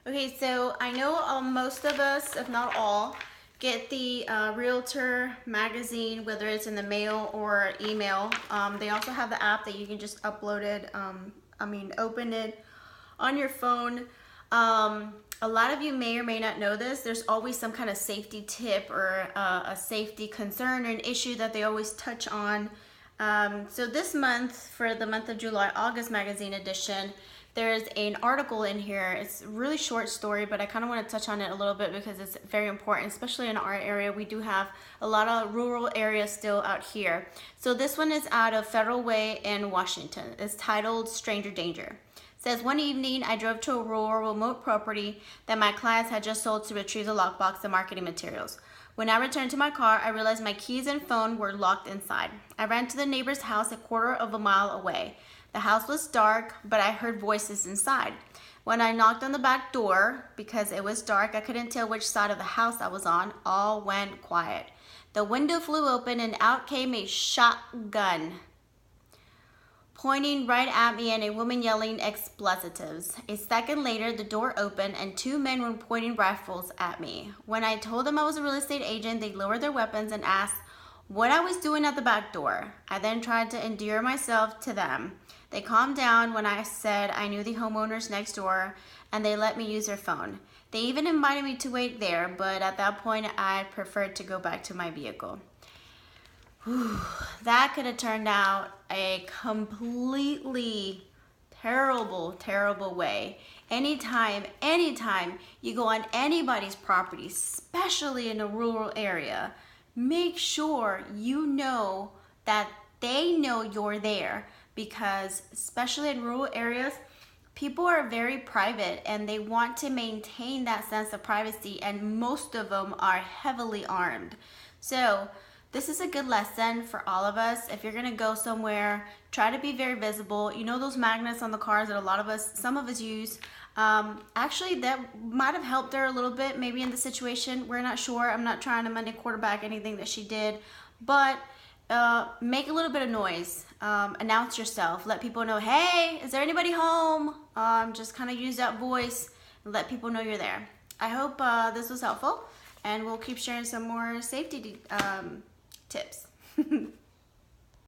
Okay, so I know most of us, if not all, get the Realtor magazine, whether it's in the mail or email. They also have the app that you can just upload it, open it on your phone. A lot of you may or may not know this. There's always some kind of safety tip or a safety concern or an issue that they always touch on. So this month, for the month of July, August magazine edition, there's an article in here. It's a really short story, but I kind of want to touch on it a little bit because it's very important, especially in our area. We do have a lot of rural areas still out here. So this one is out of Federal Way in Washington. It's titled Stranger Danger. It says, one evening I drove to a rural remote property that my clients had just sold to retrieve the lockbox and marketing materials. When I returned to my car, I realized my keys and phone were locked inside. I ran to the neighbor's house a quarter of a mile away. The house was dark, but I heard voices inside. When I knocked on the back door, because it was dark, I couldn't tell which side of the house I was on. All went quiet. The window flew open and out came a shotgun, pointing right at me and a woman yelling expletives. A second later, the door opened and two men were pointing rifles at me. When I told them I was a real estate agent, they lowered their weapons and asked what I was doing at the back door. I then tried to endear myself to them. They calmed down when I said I knew the homeowners next door and they let me use their phone. They even invited me to wait there, but at that point I preferred to go back to my vehicle. Whew, that could have turned out a completely terrible way. Anytime you go on anybody's property, especially in a rural area, make sure you know that they know you're there, because especially in rural areas, people are very private and they want to maintain that sense of privacy, and most of them are heavily armed. So this is a good lesson for all of us. If you're gonna go somewhere, try to be very visible. You know those magnets on the cars that some of us use? Actually, that might have helped her a little bit, maybe in the situation. We're not sure. I'm not trying to Monday quarterback anything that she did, but make a little bit of noise. Announce yourself. Let people know, hey, is there anybody home? Just kind of use that voice and let people know you're there. I hope this was helpful, and we'll keep sharing some more safety tips.